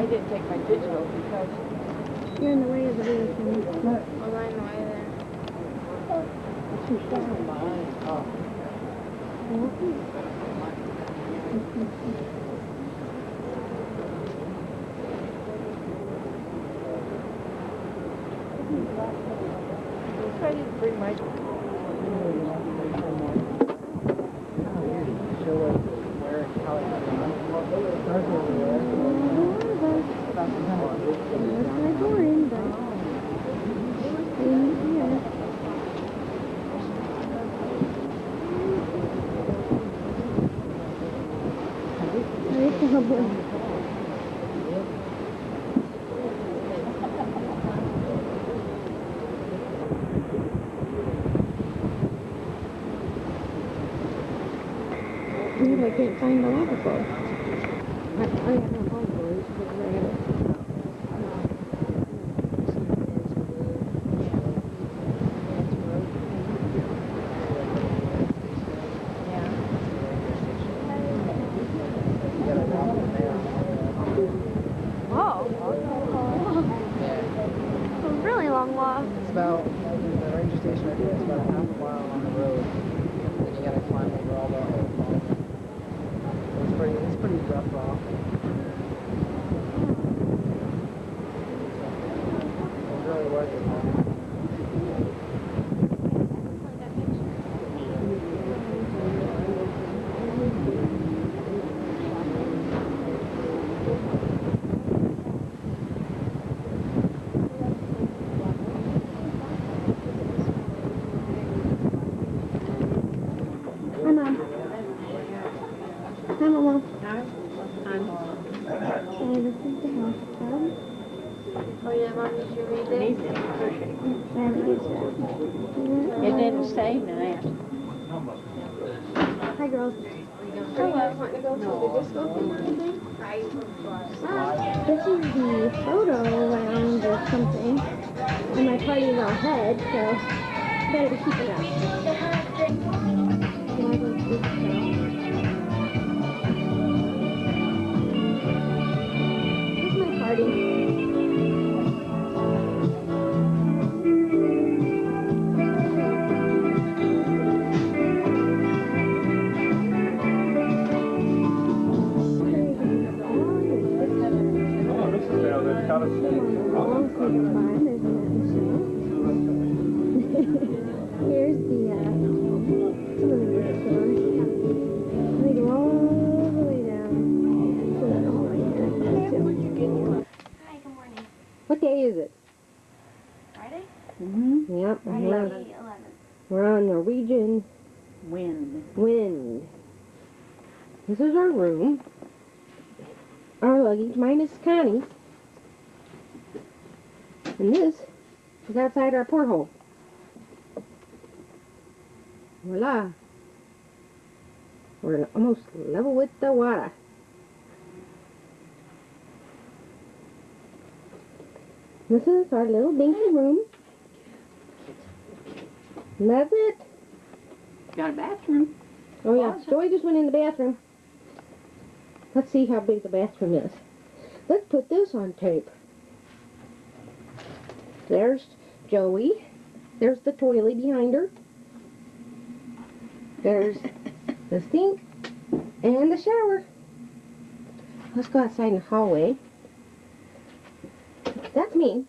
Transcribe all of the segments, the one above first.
I didn't take my digital because you're in the way of the video camera. I'm not in the way there. I didn't bring my. I can't find the lava flow. I have no home boys, but I have it. A really long walk. It's about, the ranger station right here, it's about a half a mile on the road. Then you gotta climb over all the it's pretty rough rock. It's really worth it, man. Oh yeah, Mom, did you read it? It didn't say that. Hi, girls. Oh, I want to go to the disco thing or anything? This is the photo lounge or something. And my party's all head, so better to keep it up. This is my party. Here's the some of the restaurants. They go all the way down. So that's all right here. Hi, good morning. What day is it? Friday? Yep. Friday, 11th. We're on Norwegian Wind. This is our room. Our luggage, minus Connie's. And this is outside our porthole. Voila. We're almost level with the water. This is our little dinky room. And that's it. Got a bathroom. Oh yeah, Joey just went in the bathroom. Let's see how big the bathroom is. Let's put this on tape. There's Joey. There's the toilet behind her. There's the sink and the shower. Let's go outside in the hallway. That's me.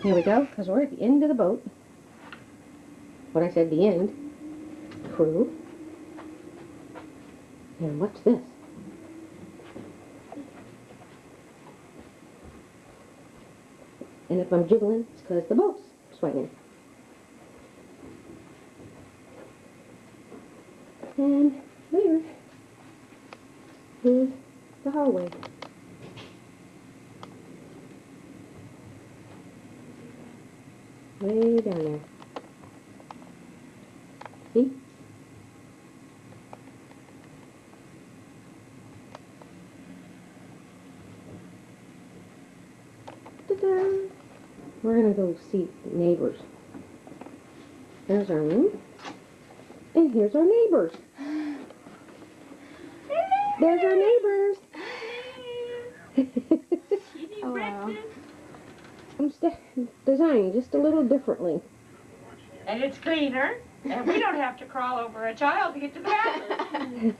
Here we go, because we're at the end of the boat. What I said, the end. Crew. And what's this? And if I'm jiggling, it's because the boat's swinging. And there is the hallway. Way down there. See? Ta-da! We're gonna go see neighbors. There's our room. And here's our neighbors. There's our neighbors. Hello. I'm designing just a little differently. And it's cleaner, and we don't have to crawl over a child to get to the bathroom.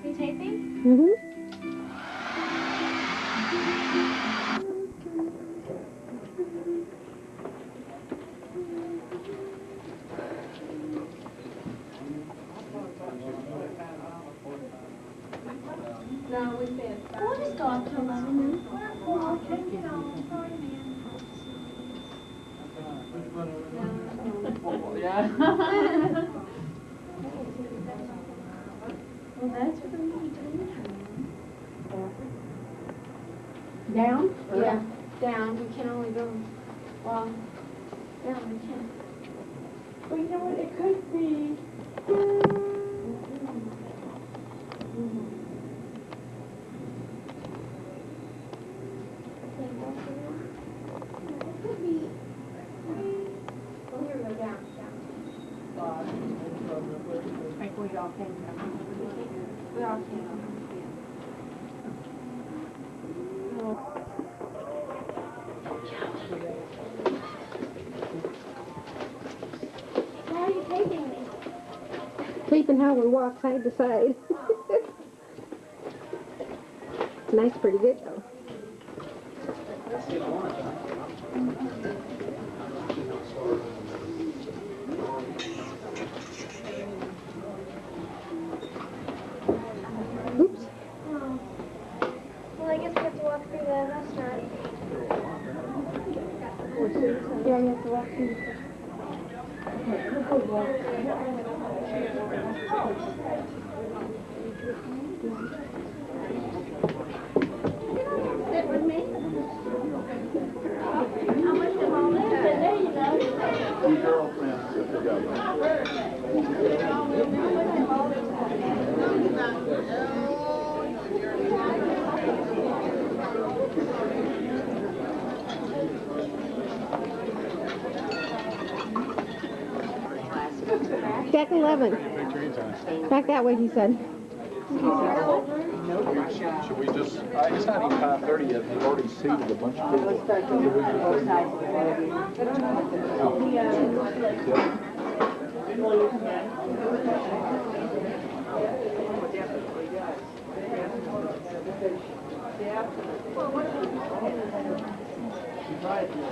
You taping? Mm-hmm. We'll just go up to 11 Well, that's what I'm going to do. Down? Yeah, down. We can only go, well, down we can. But you know what, it could be. It could be. Well, here we go, down. Like we all came from. We all can. Why are you taping me? Taping how we walk side to side. Nice, pretty good though. Oops. Oh. Well, I guess we have to walk through the restaurant. Yeah, you have to walk through. Sit with me. How much of all this? There you go. Two girlfriends sit together. Back 11. Back that way, he said. Should we just, it's not even 5:30 yet, they've already seated a bunch of people.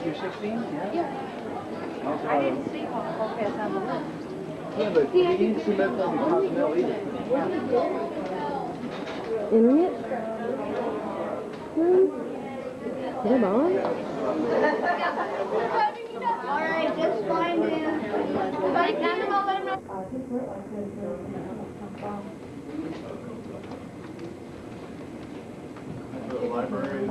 You're 16? I didn't see Lopez on the list. Yeah, but you didn't submit them to Continental either. Internet? Come on. Alright, just fine, man. Like, animal, let him know. The library.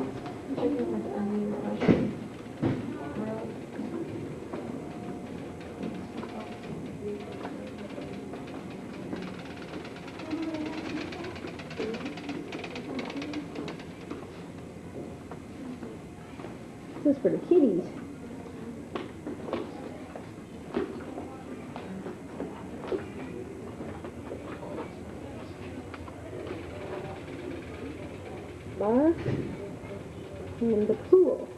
This is for the kitties. Bar and the pool.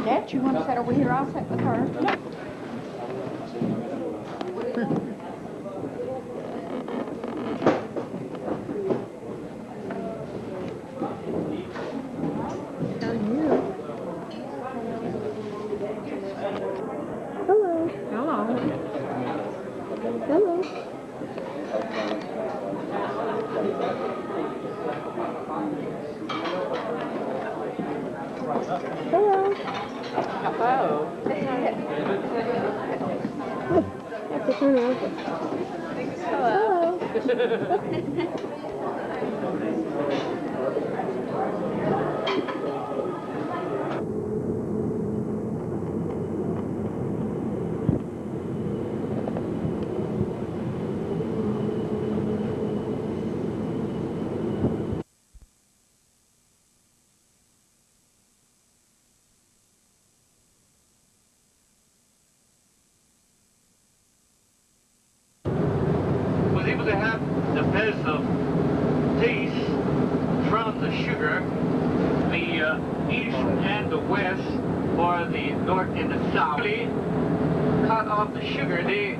Dad, you want to sit over here? I'll sit with her. Hello. Hello. Hello. Oh. Have to turn over. Hello. Was able to have the best of taste from the sugar, the east and the west, or the north and the south. Really cut off the sugar, they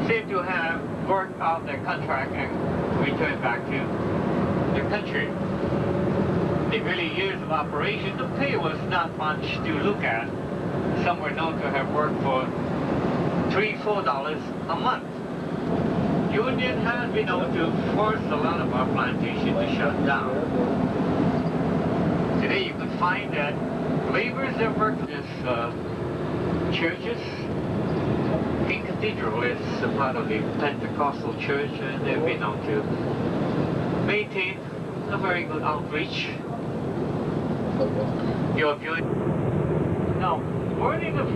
seem to have worked out their contract and returned back to their country. The early years of operation, the pay was not much to look at. Some were known to have worked for $3-4 a month. Union has been able to force a lot of our plantation to shut down. Today you can find that laborers that work in these churches. King Cathedral is a part of the Pentecostal church, and they've been able to maintain a very good outreach. You're viewing now, burning of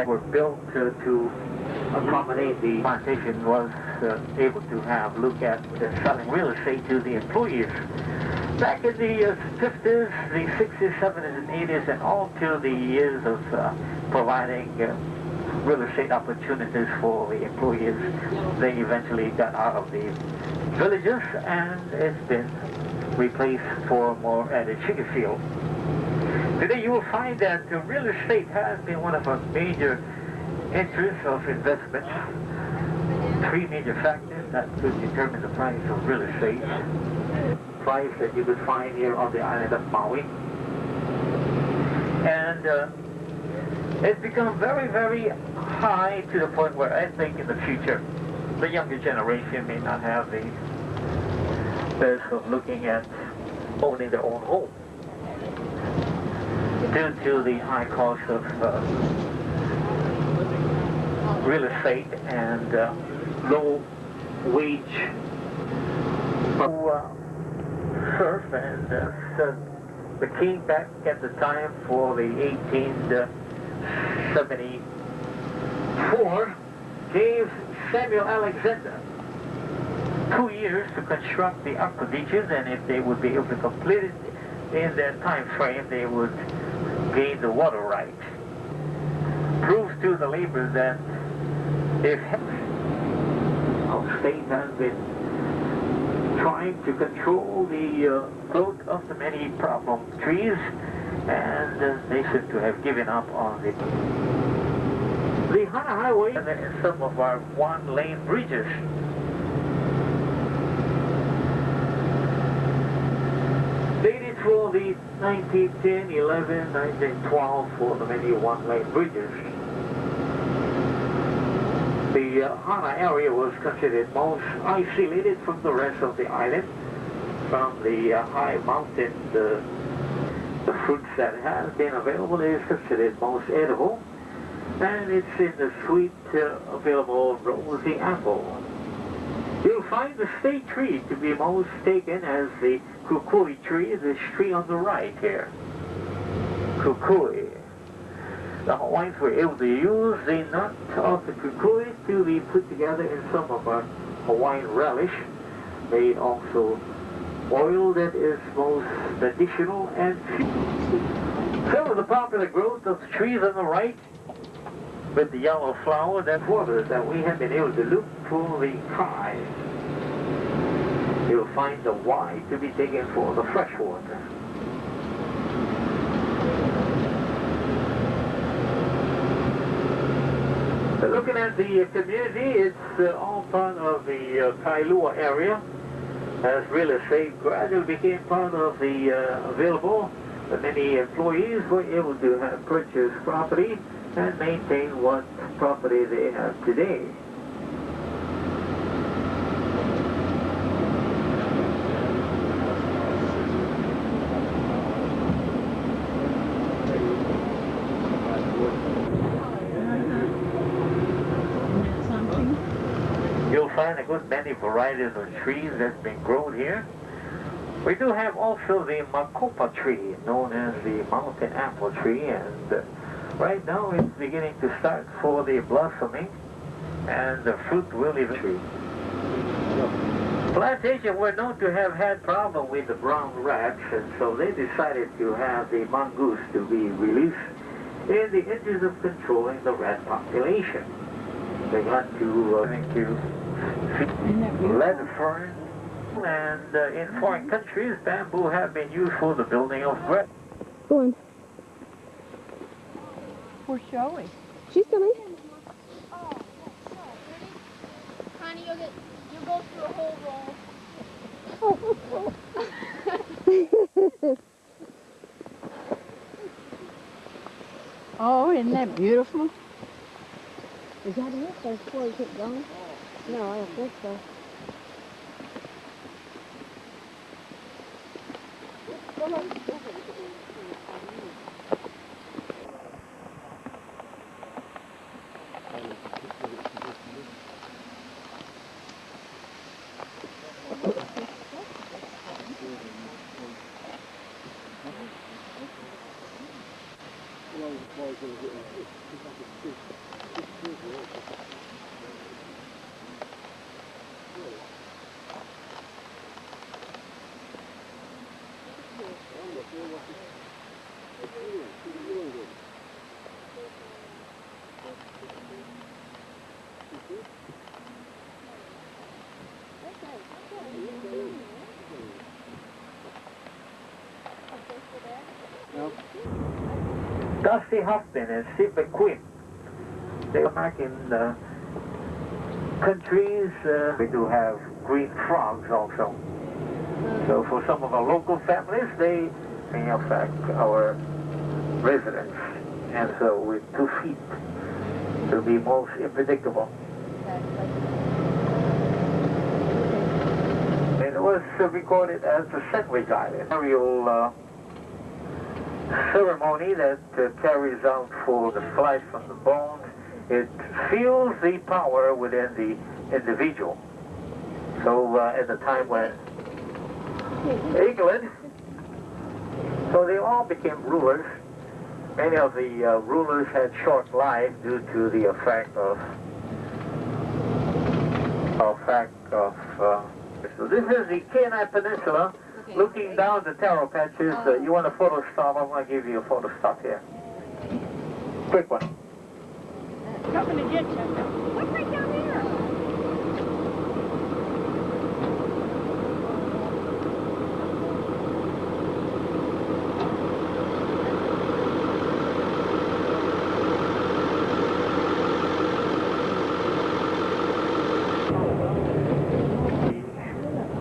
were built to accommodate the plantation was able to have look at selling real estate to the employees. Back in the 50s, the 60s, 70s, and 80s, and all to the years of providing real estate opportunities for the employees, they eventually got out of the villages, and it's been replaced for more at a sugar field. Today you will find that real estate has been one of our major interests of investment. Three major factors that could determine the price of real estate. Price that you could find here on the island of Maui. And it's become very, very high to the point where I think in the future the younger generation may not have the best of looking at owning their own home due to the high cost of real estate and low wage who surf and the king back at the time for the 1874 gave Samuel Alexander 2 years to construct the aqua ditches, and if they would be able to complete it in that time frame, they would gain the water rights. Proves to the labor that if our state has been trying to control the growth of the many problem trees, and they seem to have given up on the Hana Highway and some of our one-lane bridges. Dated for the 1910, 11, 1912 for the many one-lane bridges. The Hana area was considered most isolated from the rest of the island. From the high mountain, the fruits that have been available is considered most edible, and it's in the sweet available rosy apple. You'll find the state tree to be most taken as the kukui tree, this tree on the right here. Kukui. The Hawaiians were able to use the nut of the kukui to be put together in some of our Hawaiian relish, made also oil that is most medicinal and some of the popular growth of the trees on the right with the yellow flower, that waters that we have been able to look for the kai. You'll find the Y to be taken for the fresh water. Looking at the community, it's all part of the Kailua area. As real estate gradually became part of the available, many employees were able to have purchased property and maintain what property they have today. You'll find a good many varieties of trees that's been grown here. We do have also the makopa tree, known as the mountain apple tree, and right now it's beginning to start for the blossoming, and the fruit will eventually. Plantation were known to have had problem with the brown rats, and so they decided to have the mongoose to be released in the interest of controlling the rat population. They got to lead fern, and in foreign countries, bamboo have been used for the building of bread. Go on. Where's Joey? She's coming. Honey, you'll go through a whole roll. Oh, isn't that beautiful? Is that it? There's 4 keep going? No, I don't think so. Well, Dusty Hoffman and Steve McQueen. They are back in countries. We do have green frogs also. So for some of our local families, they affect our residents. And so with 2 feet to be most unpredictable. And it was recorded as a sandwich island. Aerial ceremony that carries out for the flesh from the bones. It feels the power within the individual. So at the time when England, so they all became rulers. Many of the rulers had short life due to the effect of so this is the Kenai Peninsula. Looking down the taro patches, you want a photo stop? I'm going to give you a photo stop here. Quick one. Coming to get you. What's right down there?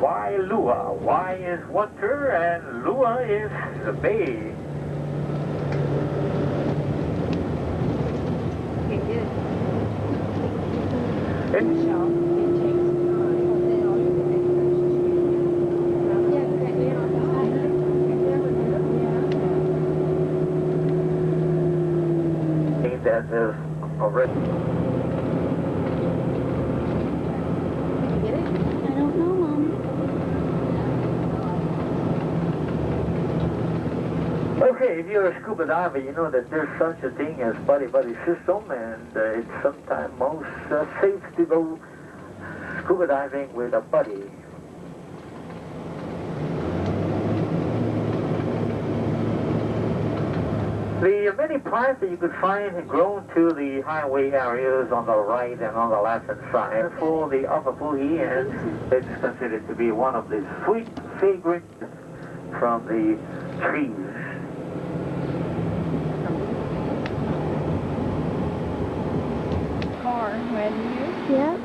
Wailua. Wai is winter and Lua is the bay. That is already. I don't know, Mom. Okay, if you're a scuba diver, you know that there's such a thing as buddy-buddy system, and it's sometimes most safe to go scuba diving with a buddy. The many plants that you could find have grown to the highway areas on the right and on the left hand side for the upper Puhi, and it's considered to be one of the sweet fragrance from the trees. Car, when you? Yep.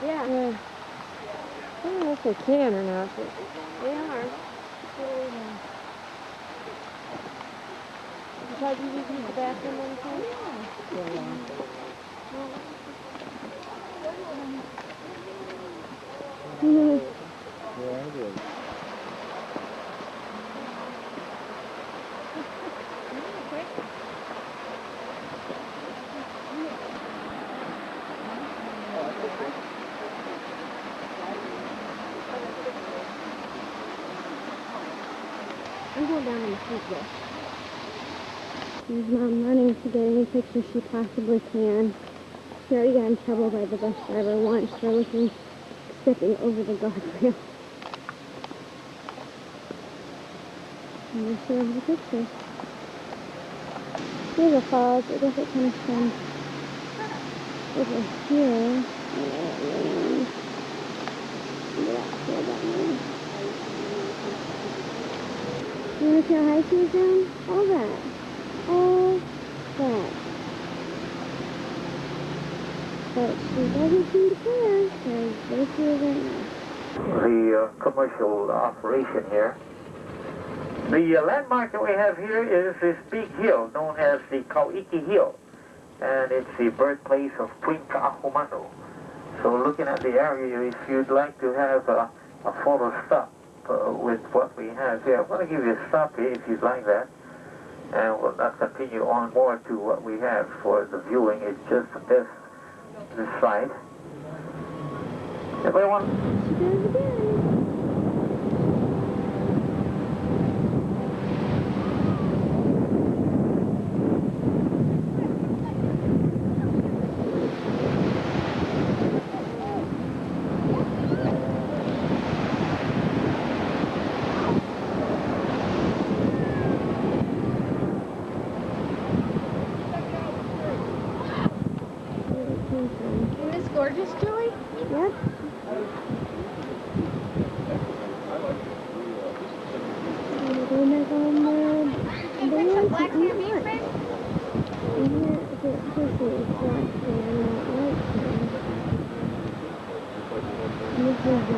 Yeah. I don't know if they can or not, but they are. Because you use the bathroom one time? Yeah. Yeah, I did. I'm going down in the street though. There's Mom running to get any pictures she possibly can. She already got in trouble by the bus driver once for stepping over the guardrail. And there's the picture. Here's a falls. I guess it comes from over here. You want to see how high she is down? All that. All that. But she doesn't seem to care, because there she is right now. The commercial operation here. The landmark that we have here is this big hill known as the Kauiki Hill, and it's the birthplace of Queen Ka'ahumanu. So looking at the area, if you'd like to have a photo stop with what we have here, I'm going to give you a stop here if you'd like that, and we'll not continue on more to what we have for the viewing. It's just this side. Everybody want? She does again. black eat hand meat lunch. fish? And here is it Disney Plus and right here. This is the Hana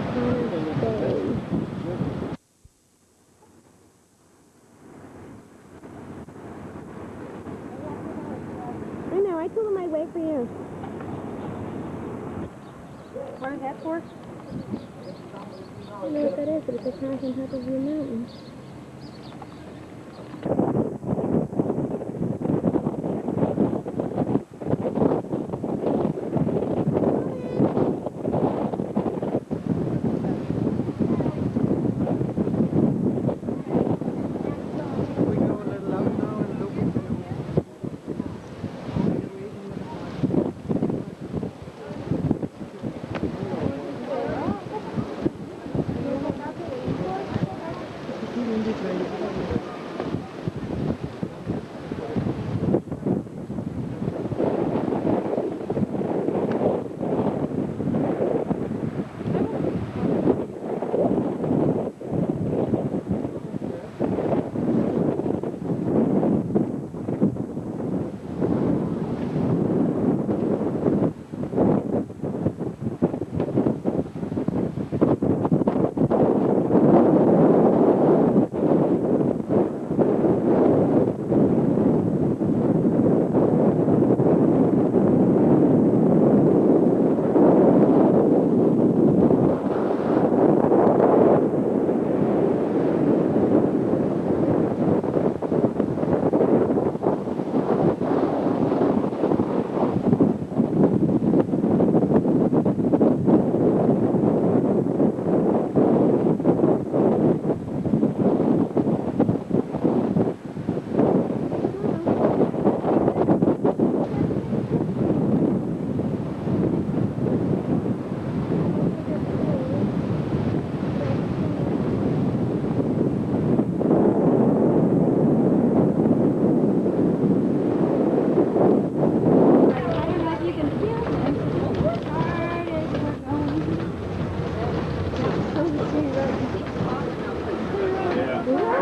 Bay. I know, I told him I'd wait for you. What is that for? I don't know what that is, but it's a crack on top of your mountain. We go a little out now and look into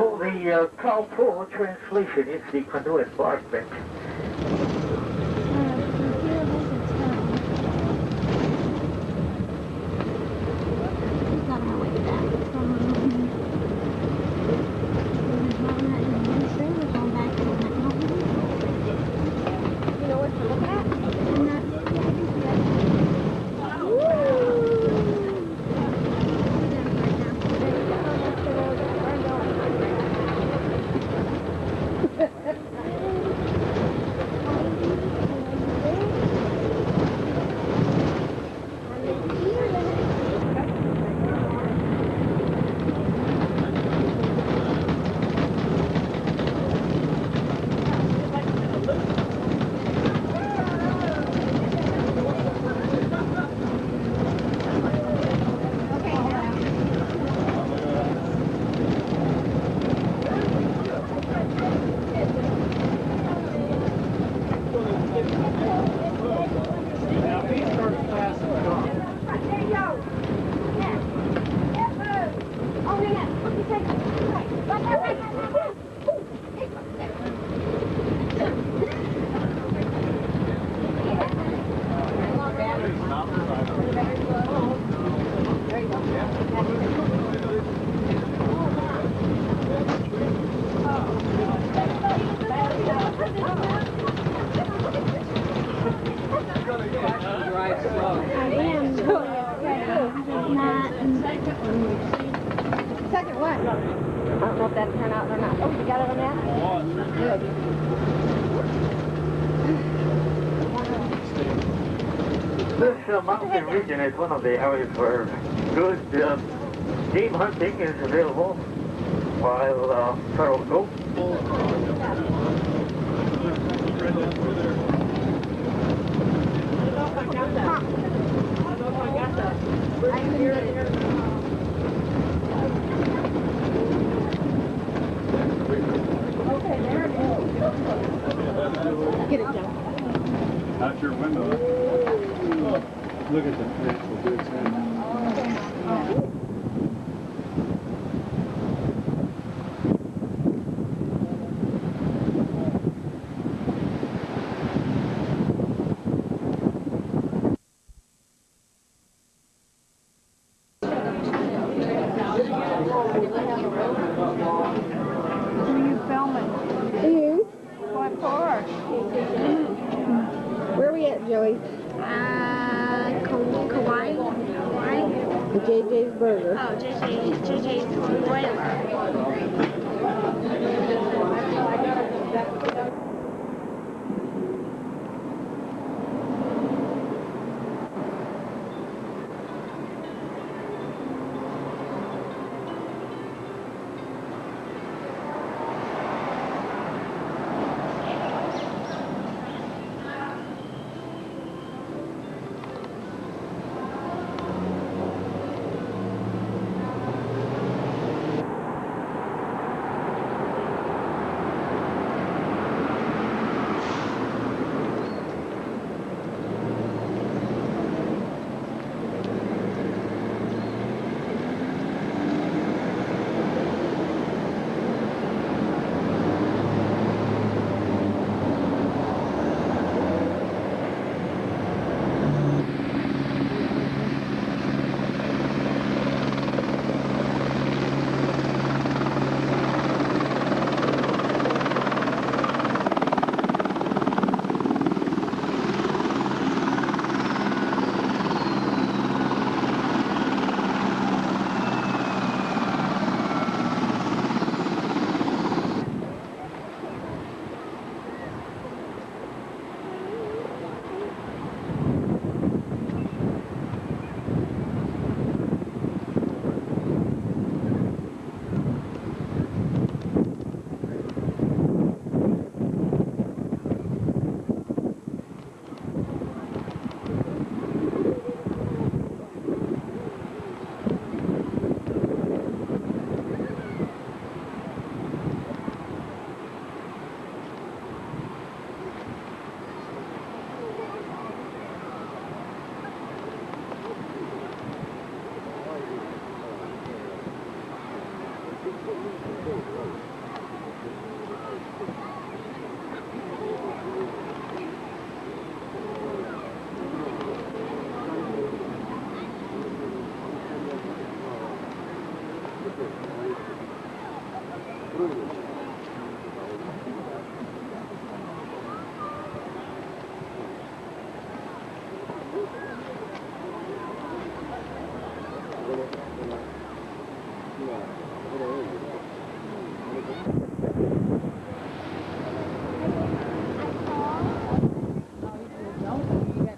For the Calpur translation, it's the Canoe Embarkment. Second one. I don't know if that turned out or not. Oh, you got it on that? Good. This mountain region is one of the areas where good game hunting is available, while feral goat. Get it down. Out your window. Look at the natural goods now. JJ's Burger. Oh, JJ's broiler.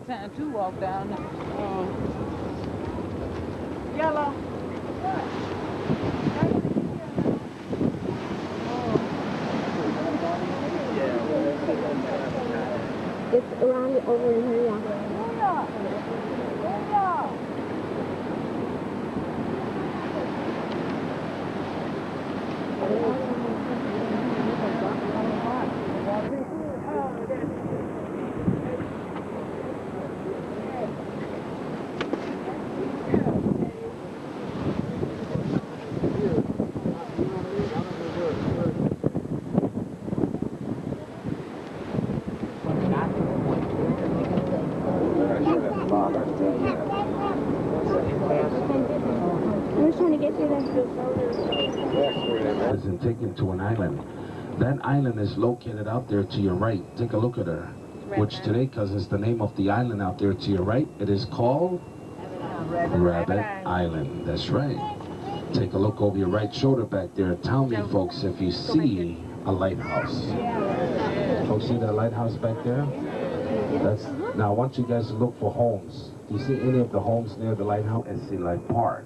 Time to walk down. Yellow. It's around over in here, yeah. I'm just trying to get through there. And taken to an island. That island is located out there to your right. Take a look at her. Which today, because it's the name of the island out there to your right, it is called Rabbit Island. That's right. Take a look over your right shoulder back there. Tell me, folks, if you see a lighthouse. Folks, see that lighthouse back there? Now I want you guys to look for homes. Do you see any of the homes near the lighthouse? And Sea Life Park.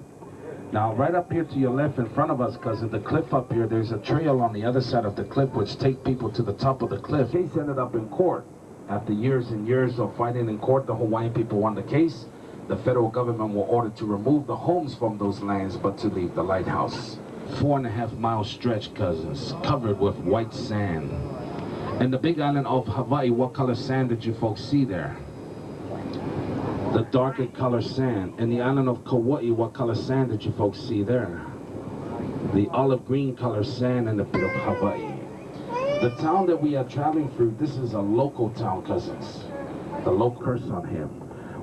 Now, right up here to your left in front of us, because of the cliff up here, there's a trail on the other side of the cliff which take people to the top of the cliff. The case ended up in court. After years and years of fighting in court, the Hawaiian people won the case. The federal government were ordered to remove the homes from those lands, but to leave the lighthouse. 4.5 mile stretch, cousins, covered with white sand. In the big island of Hawaii, what color sand did you folks see there? The darker color sand. In the island of Kauai, what color sand did you folks see there? The olive green color sand in the bit of Hawaii. The town that we are traveling through, this is a local town, cousins. The local curse on him.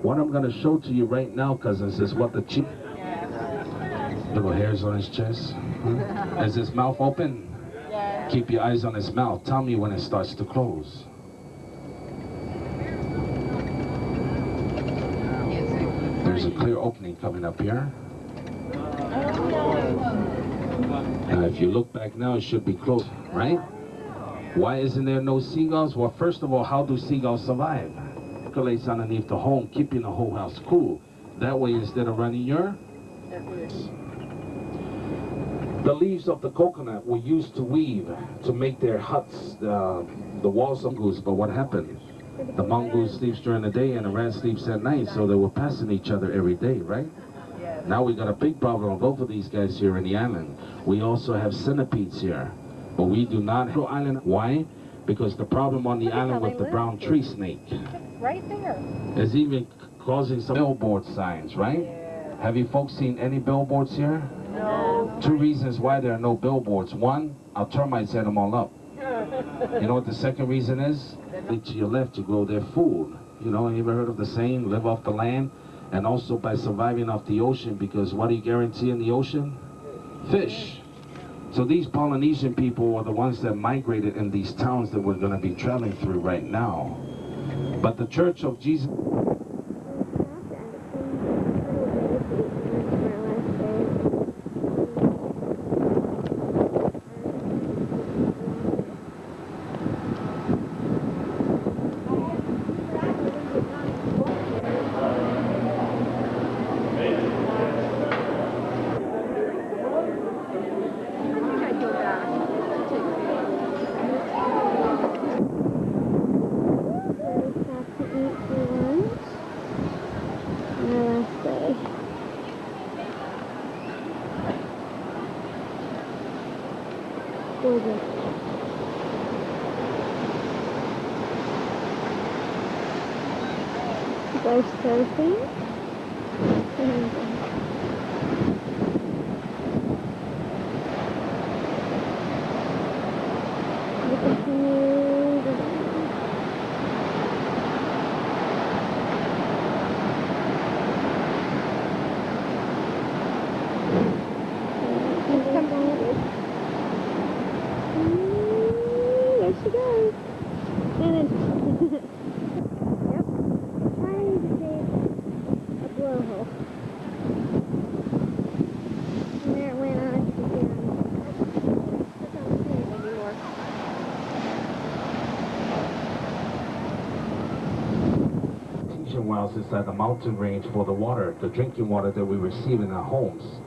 What I'm going to show to you right now, cousins, is what the chief... Little hairs on his chest. Is his mouth open? Keep your eyes on his mouth. Tell me when it starts to close. There's a clear opening coming up here. If you look back now, it should be close, right? Why isn't there no seagulls? Well, first of all, how do seagulls survive? Percolates underneath the home, keeping the whole house cool. That way, instead of running your... The leaves of the coconut were used to weave, to make their huts, the walls of mongoose. But what happened? The mongoose sleeps during the day and the rat sleeps at night, so they were passing each other every day, right? Now we got a big problem with both of these guys here in the island. We also have centipedes here, but we do not have island. Why? Because the problem on the island with the brown tree snake Right there. is even causing some billboard signs, right? Have you folks seen any billboards here? No. 2 reasons why there are no billboards. One, our termites ate them all up. You know what the second reason is? To your left, you grow their food. You know, you ever heard of the saying, live off the land? And also by surviving off the ocean, because what do you guarantee in the ocean? Fish. So these Polynesian people are the ones that migrated in these towns that we're going to be traveling through right now. But the Church of Jesus... Gorgeous. Go surfing. Look at the there she goes. And then, yep, trying to dig a blowhole. And there it went on to the ground. That's not the same anymore. Artesian wells inside the mountain range for the water, the drinking water that we receive in our homes.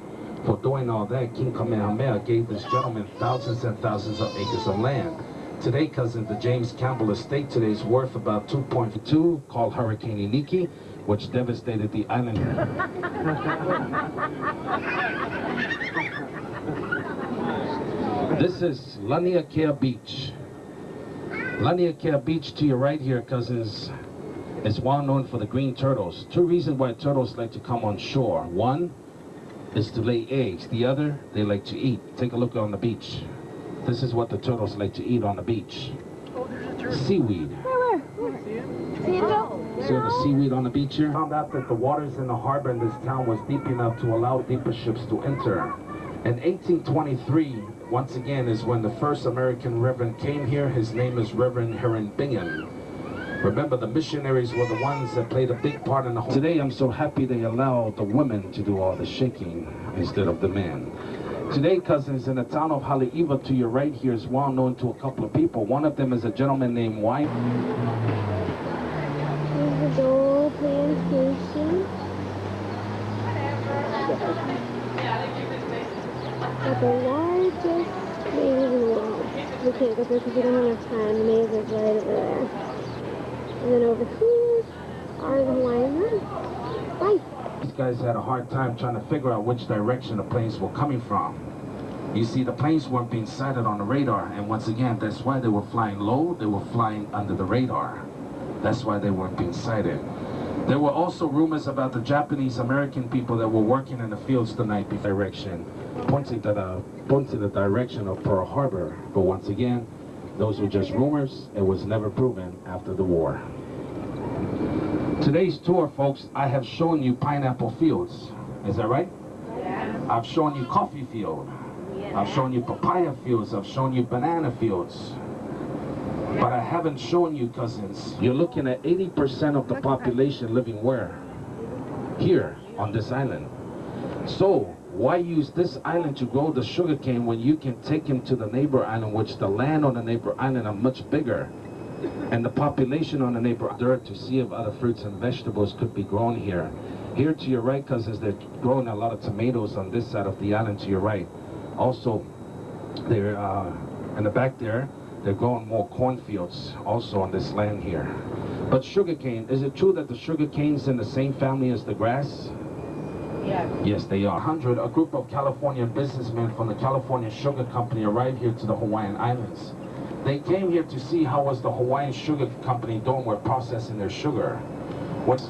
For doing all that, King Kamehameha gave this gentleman thousands and thousands of acres of land. Today, cousin, the James Campbell estate today is worth about 2.2, called Hurricane Iniki, which devastated the island. This is Laniakea Beach. Laniakea Beach to your right here, cousins, is well known for the green turtles. 2 reasons why turtles like to come on shore. 1 is to lay eggs. The other, they like to eat. Take a look on the beach. This is what the turtles like to eat on the beach. Seaweed. See it, Joe? See the seaweed on the beach here? Found out that the waters in the harbor in this town was deep enough to allow deeper ships to enter. In 1823, once again, is when the first American reverend came here. His name is Reverend Heron Bingham. Remember, the missionaries were the ones that played a big part in the whole. Today, I'm so happy they allow the women to do all the shaking instead of the men. Today, cousins, in the town of Haleiwa to your right here is well known to a couple of people. One of them is a gentleman named White. Here's the Dole Plantation. Got the largest maze in the world. We can't go through because we don't have enough time. The maze is right over there. And then over here are the Hawaiian Islands. Bye. These guys had a hard time trying to figure out which direction the planes were coming from. You see, the planes weren't being sighted on the radar, and once again, that's why they were flying low. They were flying under the radar. That's why they weren't being sighted. There were also rumors about the Japanese American people that were working in the fields the night before direction, pointing to the direction of Pearl Harbor. But once again, those were just rumors. It was never proven after the war. Today's tour, folks, I have shown you pineapple fields. Is that right? Yeah. I've shown you coffee field. Yeah. I've shown you papaya fields. I've shown you banana fields. But I haven't shown you, cousins. You're looking at 80% of the population living where? Here, on this island. So, why use this island to grow the sugarcane when you can take him to the neighbor island, which the land on the neighbor island are much bigger, and the population on the neighbor dirt, to see if other fruits and vegetables could be grown here. Here to your right, cousins, they're growing a lot of tomatoes on this side of the island to your right. Also, they're in the back there, they're growing more cornfields also on this land here. But sugarcane, is it true that the sugarcane's in the same family as the grass? Yeah. Yes, they are. A group of California businessmen from the California Sugar Company arrived here to the Hawaiian Islands. They came here to see how was the Hawaiian Sugar Company doing with processing their sugar. What's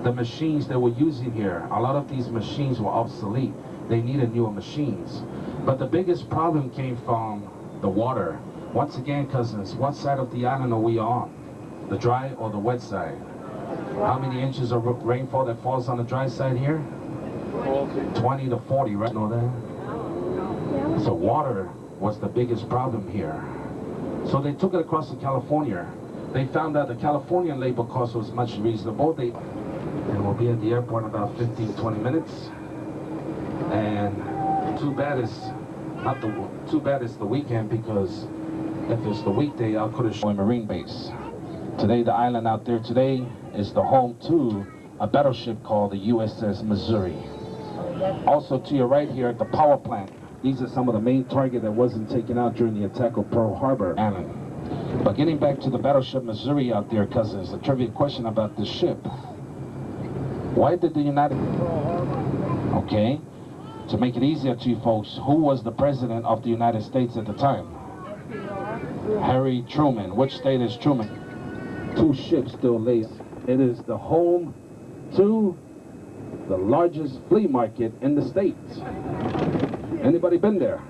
the machines they were using here? A lot of these machines were obsolete. They needed newer machines. But the biggest problem came from the water. Once again, cousins, what side of the island are we on? The dry or the wet side? How many inches of rainfall that falls on the dry side here? 20 to 40, right? Know that? So water was the biggest problem here. So they took it across to California. They found out the Californian labor cost was much reasonable. And we'll be at the airport in about 15, 20 minutes. And too bad it's the weekend, because if it's the weekday, I could have shown Marine Base. Today, the island out there today is the home to a battleship called the USS Missouri. Also to your right here at the power plant, these are some of the main target that wasn't taken out during the attack of Pearl Harbor Island. But getting back to the battleship Missouri out there, cousins, a trivia question about this ship. Why did the United... Okay, to make it easier to you folks, who was the president of the United States at the time? Harry Truman. Which state is Truman? 2 ships still lay. It is the home to the largest flea market in the States. Anybody been there?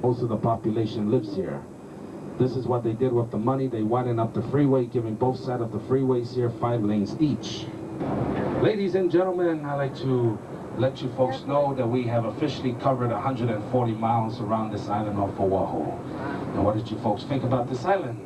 Most of the population lives here. This is what they did with the money. They widened up the freeway, giving both sides of the freeways here 5 lanes each. Ladies and gentlemen, I'd like to let you folks know that we have officially covered 140 miles around this island of Oahu. And what did you folks think about this island?